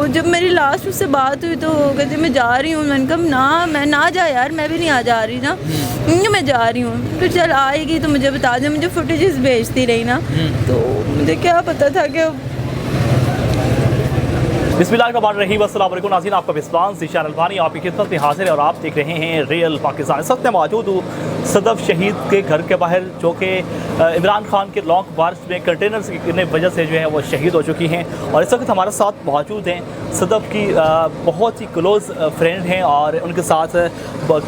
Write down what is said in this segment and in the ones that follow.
जब मेरी लास्ट उससे बात हुई तो कहती मैं जा रही हूँ। मैंने कहा ना, मैं ना जा यार, मैं भी नहीं आ जा रही ना, मैं जा रही हूँ। तो चल आएगी तो मुझे बता दे, मुझे फुटेजेस भेजती रही ना, तो मुझे क्या पता था कि बिस्मिल्लाहिर्रहमानिर्रहीम। अस्सलाम वालेकुम नाज़रीन, आपका विस्वास ज़ीशान अल्बानी आपकी खिदमत में हाजिर है और आप देख रहे हैं रियल पाकिस्तान। इस वक्त मैं मौजूद हूँ सदफ शहीद के घर के बाहर, जो कि इमरान खान के लॉन्ग मार्च में कंटेनर्स की वजह से जो है वो शहीद हो चुकी हैं। और इस वक्त हमारे साथ मौजूद हैं सदफ की बहुत ही क्लोज़ फ्रेंड हैं और उनके साथ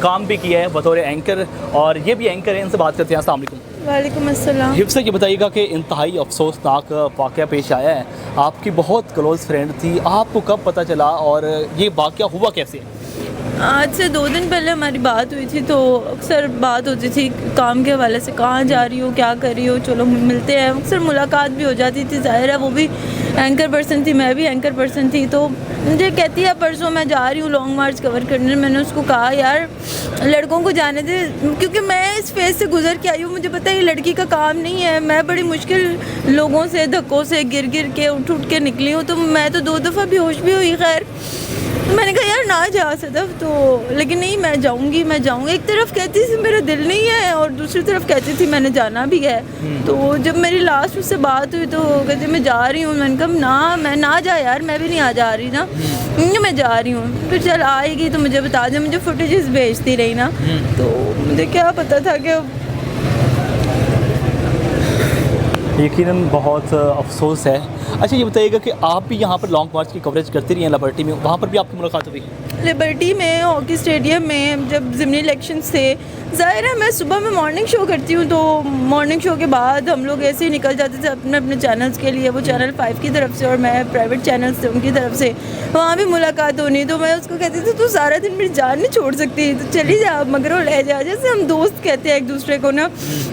काम भी किया है बतौर एंकर, और ये भी एंकर हैं। इनसे बात करते हैं। अस्सलाम वालेकुम। वालेकुम अस्सलाम। हिफ्सा ये बताइएगा कि इंतहाई अफसोसनाक वाक़या पेश आया है, आपकी बहुत क्लोज़ फ्रेंड थी, आपको कब पता चला और ये वाक़या हुआ कैसे? आज से 2 दिन पहले हमारी बात हुई थी, तो अक्सर बात होती थी काम के हवाले से, कहाँ जा रही हो, क्या कर रही हो, चलो मिलते हैं। अक्सर मुलाकात भी हो जाती थी, जाहिर है वो भी एंकर पर्सन थी, मैं भी एंकर पर्सन थी। तो मुझे कहती है परसों मैं जा रही हूँ लॉन्ग मार्च कवर करने। मैंने उसको कहा यार लड़कों को जाने दे, क्योंकि मैं इस फेज़ से गुजर के आई हूँ, मुझे पता है ये लड़की का काम नहीं है। मैं बड़ी मुश्किल लोगों से, धक्कों से गिर गिर के उठ के निकली हूँ, तो मैं तो 2 दफ़ा बेहोश भी हुई। खैर मैंने कहा यार ना जा सदफ, तो लेकिन नहीं मैं जाऊंगी। एक तरफ कहती थी मेरा दिल नहीं है और दूसरी तरफ कहती थी मैंने जाना भी है। तो जब मेरी लास्ट उससे बात हुई तो कहती मैं जा रही हूँ। मैंने कहा ना, मैं ना जा यार, मैं भी नहीं आ जा रही ना, मैं जा रही हूँ। फिर चल आएगी तो मुझे बता दे, मुझे फुटेजेस भेजती रही ना, तो मुझे क्या पता था कि यकीनन बहुत अफसोस है। अच्छा ये बताइएगा कि आप भी यहाँ पर लॉन्ग मार्च की कवरेज करती रही हैं लिबर्टी में, वहाँ पर भी आपकी मुलाकात हुई? लिबर्टी में हॉकी स्टेडियम में जब ज़िमनी इलेक्शंस थे, ज़ाहिर है मैं सुबह में मॉर्निंग शो करती हूँ, तो मॉर्निंग शो के बाद हम लोग ऐसे ही निकल जाते थे अपने अपने चैनल्स के लिए, वो चैनल 5 की तरफ से और मैं प्राइवेट चैनल्स थे उनकी तरफ से, वहाँ भी मुलाकात होनी। तो मैं उसको कहती थी तू सारा दिन मेरी जान नहीं छोड़ सकती, तो चली जा मगरों ले जा, जैसे हम दोस्त कहते हैं एक दूसरे को ना।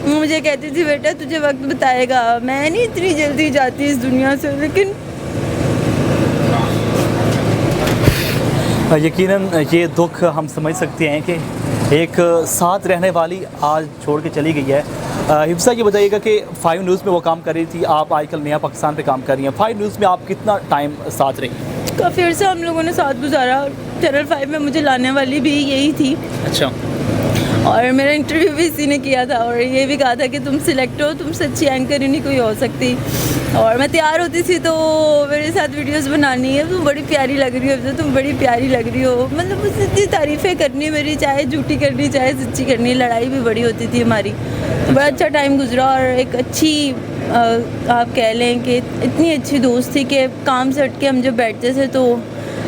मुझे कहती थी बेटा तुझे वक्त बताएगा, मैं नहीं इतनी जल्दी जाती इस दुनिया से। लेकिन यकीनन ये दुख हम समझ सकते हैं कि एक साथ रहने वाली आज छोड़ के चली गई है। हिफ्सा ये बताइएगा कि 5 न्यूज़ में वो काम कर रही थी, आप आजकल नया पाकिस्तान पे काम कर रही हैं। 5 न्यूज़ में आप कितना टाइम साथ रही? काफ़ी अर्सा हम लोगों ने साथ गुजारा। चैनल 5 में मुझे लाने वाली भी यही थी। अच्छा। और मेरा इंटरव्यू भी इसी ने किया था और ये भी कहा था कि तुम सिलेक्ट हो, तुमसे अच्छी एंकर ही नहीं कोई हो सकती। और मैं तैयार होती थी तो मेरे साथ वीडियोस बनानी है, तुम बड़ी प्यारी लग रही हो, तुम बड़ी प्यारी लग रही हो, मतलब मुझसे इतनी तारीफ़ें करनी मेरी, चाहे झूठी करनी चाहे सच्ची करनी। लड़ाई भी बड़ी होती थी हमारी, बड़ा अच्छा टाइम गुजरा। और एक अच्छी आप कह लें कि इतनी अच्छी दोस्त थी कि काम से हट के हम जब बैठते थे तो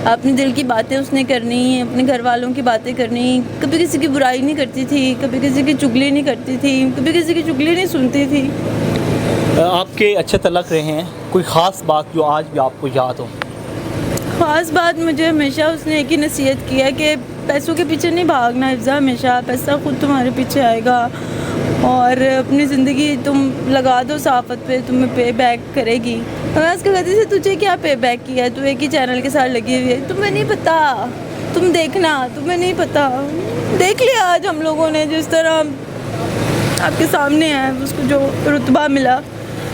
अपने दिल की बातें उसने करनी, अपने घर वालों की बातें करनी, कभी किसी की बुराई नहीं करती थी, कभी किसी की चुगली नहीं करती थी, कभी किसी की चुगली नहीं सुनती थी। आपके अच्छे तलक रहे हैं, कोई ख़ास बात जो आज भी आपको याद हो? ख़ास बात मुझे हमेशा उसने एक ही नसीहत की है कि पैसों के पीछे नहीं भागना हिफ्सा, हमेशा पैसा खुद तुम्हारे पीछे आएगा और अपनी ज़िंदगी तुम लगा दो साफ़त पे, तुम्हें पे बैक करेगी। मैं उसको कहती थी तुझे क्या पे बैक किया है, तू एक ही चैनल के साथ लगी हुई है, तुम्हें नहीं पता, तुम देखना, तुम्हें नहीं पता। देख लिया आज हम लोगों ने जिस तरह आपके सामने है उसको जो रुतबा मिला।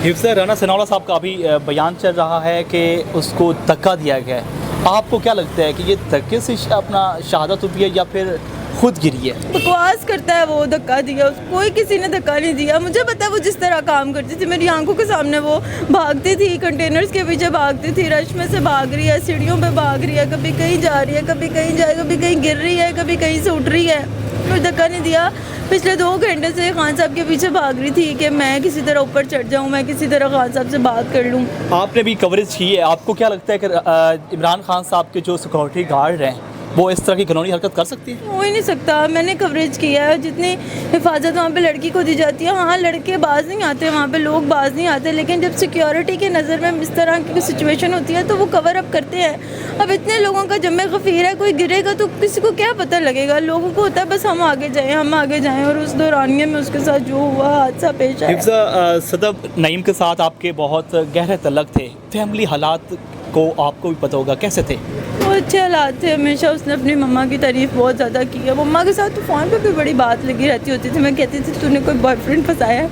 हिफ्सा राना सनाउल्लाह साहब का अभी बयान चल रहा है कि उसको धक्का दिया गया है, आपको क्या लगता है कि ये धक्के से अपना शहादत हुई है या फिर खुद गिरी है? बकवास करता है वो, धक्का दिया उसको, कोई किसी ने धक्का नहीं दिया। मुझे पता है वो जिस तरह काम करती थी, मेरी आंखों के सामने वो भागती थी, कंटेनर्स के पीछे भागती थी, रश में से भाग रही है, सीढ़ियों पे भाग रही है, कभी कहीं जा रही है, कभी कहीं जाए, कभी कहीं गिर रही है, कभी कहीं से उठ रही है, कोई धक्का नहीं दिया। पिछले 2 घंटे से खान साहब के पीछे भाग रही थी कि मैं किसी तरह ऊपर चढ़ जाऊँ, मैं किसी तरह खान साहब से बात कर लूँ। आपने भी कवरेज की है, आपको क्या लगता है कि इमरान खान साहब के जो सिक्योरिटी गार्ड हैं वो इस तरह की कानूनी हरकत कर सकती है? हो ही नहीं सकता। मैंने कवरेज किया है, जितनी हिफाजत वहाँ पे लड़की को दी जाती है, हाँ लड़के बाज नहीं आते वहाँ पे, लोग बाज नहीं आते, लेकिन जब सिक्योरिटी के नज़र में इस तरह की सिचुएशन होती है तो वो कवर अप करते हैं। अब इतने लोगों का जमे गफीर है, कोई गिरेगा तो किसी को क्या पता लगेगा, लोगों को होता है बस हम आगे जाएँ, और उस दौरानिए में उसके साथ जो हुआ हादसा पेश आया। सदफ नईम के साथ आपके बहुत गहरे तल्लक थे, फैमिली हालात को आपको भी पता होगा, कैसे थे? बहुत अच्छे हालात थे। हमेशा उसने अपनी मम्मा की तारीफ़ बहुत ज़्यादा की है। मम्मा के साथ तो फ़ोन पे भी बड़ी बात लगी रहती होती थी। मैं कहती थी तूने कोई बॉयफ्रेंड फंसाया है?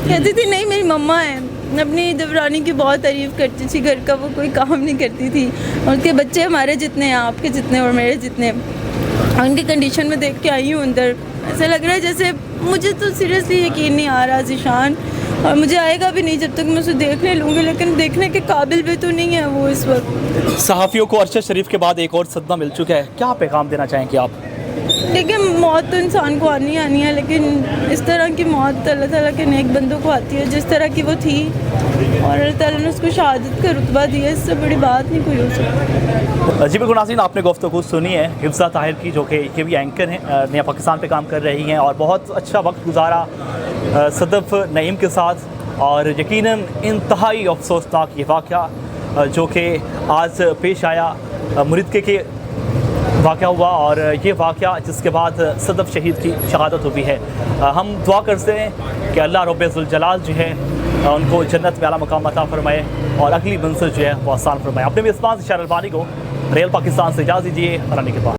कहती थी नहीं मेरी मम्मा है। अपनी देवरानी की बहुत तारीफ़ करती थी, घर का वो कोई काम नहीं करती थी। और उनके बच्चे हमारे जितने हैं, आपके जितने और मेरे जितने। उनकी कंडीशन में देख के आई हूँ अंदर, ऐसा लग रहा है जैसे, मुझे तो सीरियसली यकीन नहीं आ रहा ज़ीशान, और मुझे आएगा भी नहीं जब तक मैं उसे देखने लूँगी, लेकिन देखने के काबिल भी तो नहीं है वो इस वक्त। सहाफ़ियों को अरशद शरीफ के बाद एक और सदमा मिल चुका है, क्या पैगाम देना चाहेंगे आप? देखिए, मौत तो इंसान को आनी है, लेकिन इस तरह की मौत अल्लाह ताला के नेक बंदों को आती है, जिस तरह की वो थी, और अल्लाह ताला ने उसको शहादत का रुतबा दिया, इससे बड़ी बात नहीं कोई हो सकती। जी बिल्कुल नाज़रीन, आपने गुफ्तगू सुनी है हिफ्ज़ा ताहिर की, जो कि ये भी एंकर हैं, नया पाकिस्तान पे काम कर रही हैं और बहुत अच्छा वक्त गुजारा सदफ़ नईम के साथ। और यकीनन इंतहाई अफसोसनाक ये वाक़या जो कि आज पेश आया, मुरिदके के वाक़या हुआ, और ये वाक़या जिसके बाद सदफ़ शहीद की शहादत हुई है। हम दुआ करते हैं कि अल्लाह रब्बुल जलाल जो है उनको जन्नत में आला मकाम अता फरमाए और अगली मंजिल जो है वो आसान फरमाए। अपने मेज़बान इशान अल्बानी को रियल पाकिस्तान से इजाज़त दीजिए। के बाद